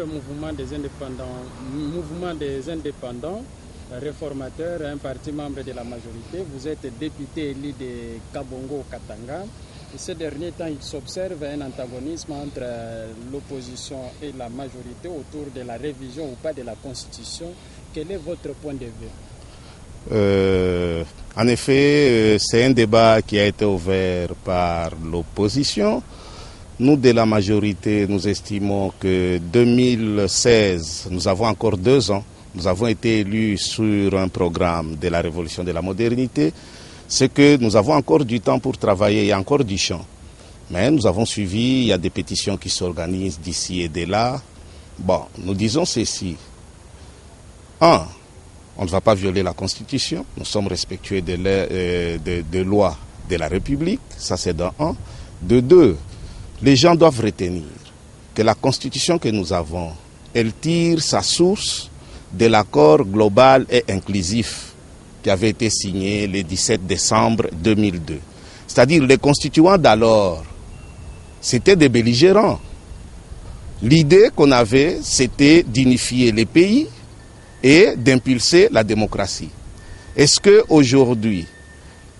mouvement des indépendants, réformateurs, un parti membre de la majorité. Vous êtes député élu de Kabongo-Katanga. Ces derniers temps, il s'observe un antagonisme entre l'opposition et la majorité autour de la révision ou pas de la Constitution. Quel est votre point de vue? En effet, c'est un débat qui a été ouvert par l'opposition. Nous, de la majorité, nous estimons que 2016, nous avons encore 2 ans, nous avons été élus sur un programme de la révolution de la modernité. C'est que nous avons encore du temps pour travailler, il y a encore du champ. Mais nous avons suivi, il y a des pétitions qui s'organisent d'ici et de là. Bon, nous disons ceci. 1, on ne va pas violer la Constitution, nous sommes respectueux de lois de la République, ça c'est dans 1. De 2, les gens doivent retenir que la Constitution que nous avons, elle tire sa source de l'accord global et inclusif qui avait été signé le 17 décembre 2002. C'est-à-dire les constituants d'alors, c'était des belligérants. L'idée qu'on avait, c'était d'unifier les pays et d'impulser la démocratie. Est-ce qu'aujourd'hui,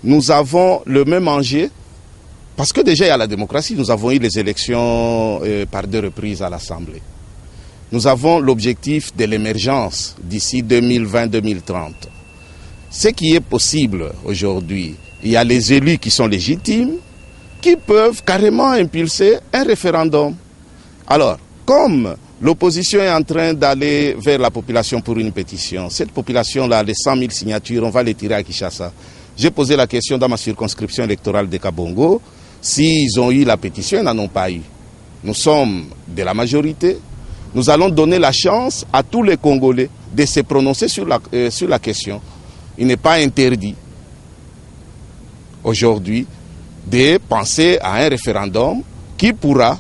nous avons le même enjeu? Parce que déjà il y a la démocratie, nous avons eu les élections par 2 reprises à l'Assemblée. Nous avons l'objectif de l'émergence d'ici 2020-2030. Ce qui est possible aujourd'hui, il y a les élus qui sont légitimes, qui peuvent carrément impulser un référendum. Alors, comme l'opposition est en train d'aller vers la population pour une pétition, cette population-là, les 100 000 signatures, on va les tirer à Kinshasa. J'ai posé la question dans ma circonscription électorale de Kabongo, s'ils ont eu la pétition, ils n'en ont pas eu. Nous sommes de la majorité, nous allons donner la chance à tous les Congolais de se prononcer sur la question. Il n'est pas interdit aujourd'hui de penser à un référendum qui pourra,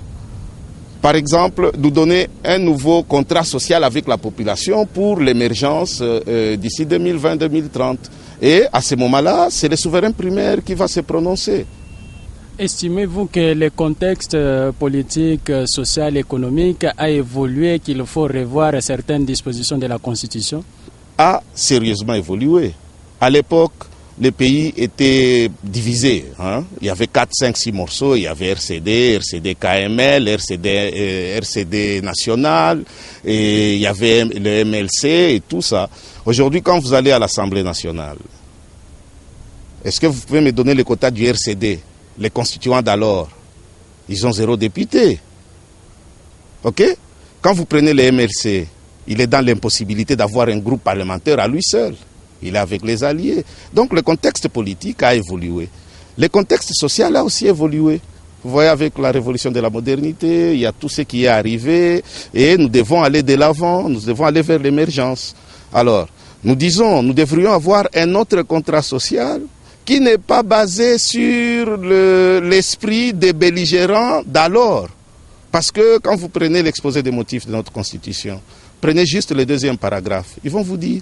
par exemple, nous donner un nouveau contrat social avec la population pour l'émergence d'ici 2020-2030. Et à ce moment-là, c'est le souverain primaire qui va se prononcer. Estimez-vous que le contexte politique, social, économique a évolué, qu'il faut revoir certaines dispositions de la Constitution? A sérieusement évolué. À l'époque, le pays était divisé. Il y avait 4, 5, 6 morceaux. Il y avait RCD, RCD KML, RCD national, et il y avait le MLC et tout ça. Aujourd'hui, quand vous allez à l'Assemblée nationale, est-ce que vous pouvez me donner les quotas du RCD? Les constituants d'alors, ils ont 0 député. OK? Quand vous prenez le MLC, il est dans l'impossibilité d'avoir un groupe parlementaire à lui seul. Il est avec les alliés. Donc le contexte politique a évolué. Le contexte social a aussi évolué. Vous voyez, avec la révolution de la modernité, il y a tout ce qui est arrivé et nous devons aller de l'avant, nous devons aller vers l'émergence. Alors, nous disons, nous devrions avoir un autre contrat social qui n'est pas basé sur l'esprit des belligérants d'alors. Parce que quand vous prenez l'exposé des motifs de notre Constitution, prenez juste le 2e paragraphe, ils vont vous dire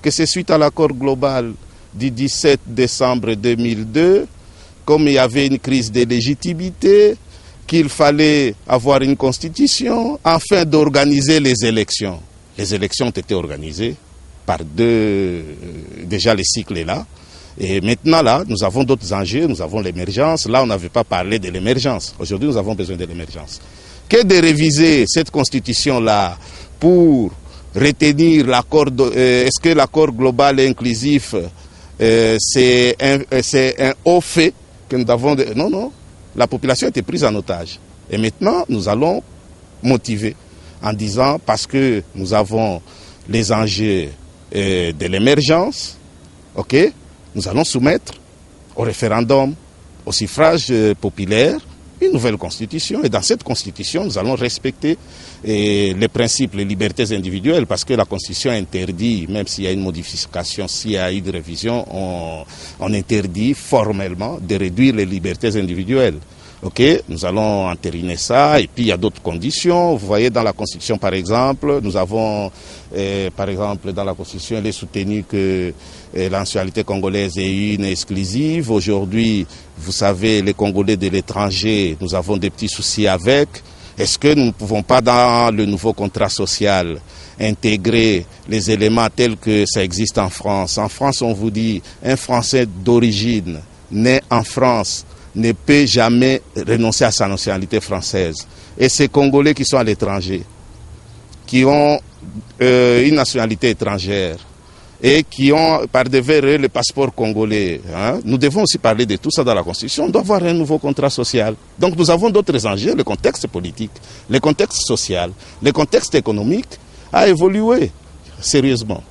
que c'est suite à l'accord global du 17 décembre 2002, comme il y avait une crise de légitimité, qu'il fallait avoir une constitution afin d'organiser les élections. Les élections ont été organisées par déjà le cycle est là. Et maintenant là, nous avons d'autres enjeux, nous avons l'émergence. Là, on n'avait pas parlé de l'émergence. Aujourd'hui, nous avons besoin de l'émergence. Que de réviser cette constitution-là pour retenir l'accord, est-ce que l'accord global et inclusif, c'est un haut fait que nous avons... Non, non, la population a été prise en otage. Et maintenant, nous allons motiver en disant, parce que nous avons les enjeux de l'émergence, ok, nous allons soumettre au référendum, au suffrage populaire, une nouvelle constitution. Et dans cette constitution, nous allons respecter les principes, les libertés individuelles, parce que la constitution interdit, même s'il y a une modification, s'il y a une révision, on interdit formellement de réduire les libertés individuelles. Ok, nous allons entériner ça, et puis il y a d'autres conditions. Vous voyez, dans la Constitution, par exemple, nous avons, par exemple, dans la Constitution, il est soutenu que la nationalité congolaise est une exclusive. Aujourd'hui, vous savez, les Congolais de l'étranger, nous avons des petits soucis avec. Est-ce que nous ne pouvons pas, dans le nouveau contrat social, intégrer les éléments tels que ça existe en France? En France, on vous dit, un Français d'origine, né en France, ne peut jamais renoncer à sa nationalité française. Et ces Congolais qui sont à l'étranger, qui ont une nationalité étrangère, et qui ont par devers le passeport congolais. Nous devons aussi parler de tout ça dans la Constitution. On doit avoir un nouveau contrat social. Donc nous avons d'autres enjeux. Le contexte politique, le contexte social, le contexte économique a évolué sérieusement.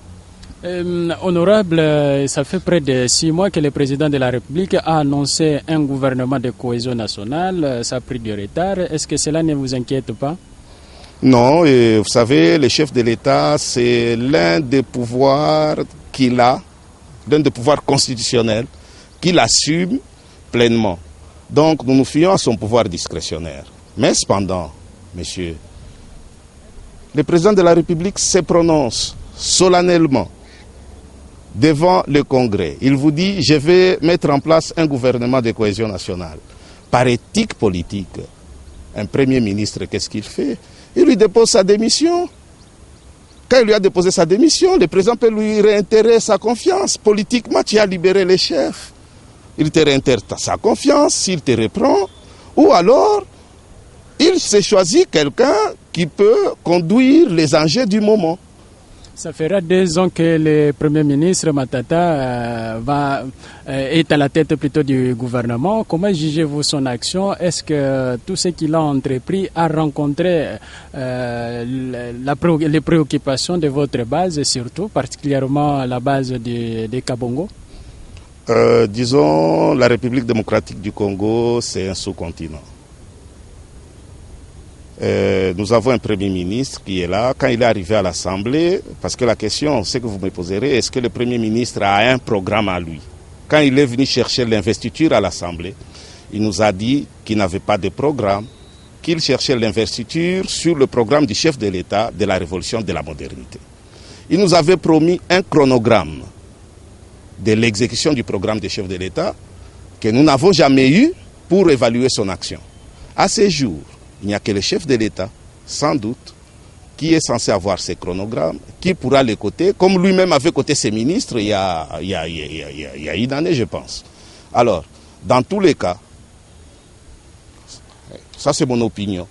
Honorable, ça fait près de 6 mois que le président de la République a annoncé un gouvernement de cohésion nationale. Ça a pris du retard. Est-ce que cela ne vous inquiète pas? Non, et vous savez, le chef de l'État, c'est l'un des pouvoirs qu'il a, l'un des pouvoirs constitutionnels qu'il assume pleinement. Donc nous nous fions à son pouvoir discrétionnaire. Mais cependant, monsieur, le président de la République se prononce solennellement devant le Congrès. Il vous dit, je vais mettre en place un gouvernement de cohésion nationale. Par éthique politique, un premier ministre, qu'est-ce qu'il fait? Il lui dépose sa démission. Quand il lui a déposé sa démission, le président peut lui réitérer sa confiance. Politiquement, tu as libéré les chefs. Il te réintère sa confiance, s'il te reprend. Ou alors, il s'est choisi quelqu'un qui peut conduire les enjeux du moment. Ça fera 2 ans que le Premier ministre Matata est à la tête plutôt du gouvernement. Comment jugez-vous son action? Est-ce que tout ce qu'il a entrepris a rencontré les préoccupations de votre base, et surtout particulièrement la base de Kabongo? Disons, la République démocratique du Congo, c'est un sous-continent. Nous avons un Premier ministre qui est là. Quand il est arrivé à l'Assemblée, parce que la question, c'est que vous me poserez, est-ce que le Premier ministre a un programme à lui? Quand il est venu chercher l'investiture à l'Assemblée, il nous a dit qu'il n'avait pas de programme, qu'il cherchait l'investiture sur le programme du chef de l'État de la révolution de la modernité. Il nous avait promis un chronogramme de l'exécution du programme du chef de l'État que nous n'avons jamais eu pour évaluer son action. À ce jour, il n'y a que le chef de l'État, sans doute, qui est censé avoir ces chronogrammes, qui pourra les coter, comme lui-même avait coté ses ministres il y a une année, je pense. Alors, dans tous les cas, ça c'est mon opinion,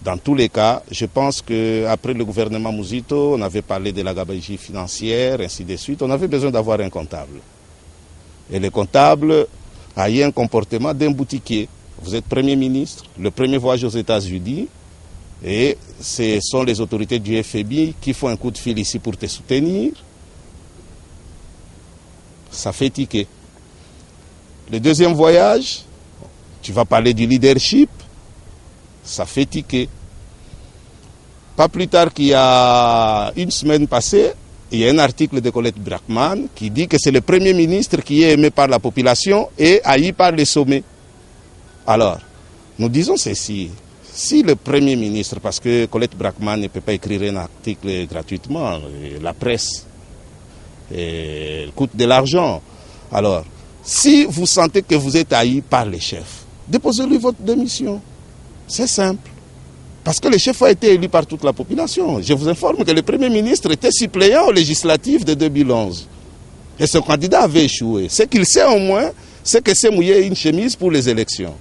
dans tous les cas, je pense qu'après le gouvernement Mouzito, on avait parlé de la gabegie financière, ainsi de suite, on avait besoin d'avoir un comptable. Et le comptable a eu un comportement d'un boutiquier. Vous êtes Premier ministre, le premier voyage aux États-Unis, et ce sont les autorités du FMI qui font un coup de fil ici pour te soutenir. Ça fait tiquer. Le deuxième voyage, tu vas parler du leadership, ça fait tiquer. Pas plus tard qu'il y a une semaine passée, il y a un article de Colette Brackman qui dit que c'est le Premier ministre qui est aimé par la population et haï par les sommets. Alors, nous disons ceci, si le Premier ministre, parce que Colette Brackman ne peut pas écrire un article gratuitement, la presse coûte de l'argent, alors, si vous sentez que vous êtes haï par les chefs, déposez-lui votre démission. C'est simple. Parce que le chef a été élu par toute la population. Je vous informe que le Premier ministre était suppléant aux législatives de 2011. Et son candidat avait échoué. Ce qu'il sait au moins, c'est que c'est mouiller une chemise pour les élections.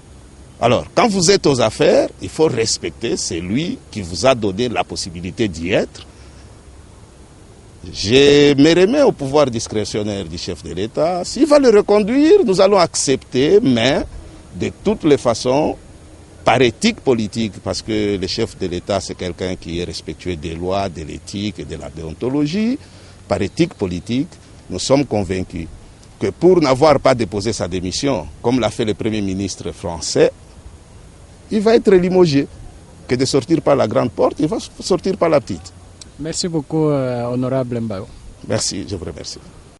Alors, quand vous êtes aux affaires, il faut respecter celui qui vous a donné la possibilité d'y être. Je me remets au pouvoir discrétionnaire du chef de l'État. S'il va le reconduire, nous allons accepter, mais de toutes les façons, par éthique politique, parce que le chef de l'État, c'est quelqu'un qui est respectueux des lois, de l'éthique et de la déontologie, par éthique politique, nous sommes convaincus que pour n'avoir pas déposé sa démission, comme l'a fait le Premier ministre français, il va être limogé. Que de sortir par la grande porte, il va sortir par la petite. Merci beaucoup, honorable Mbao. Merci, je vous remercie.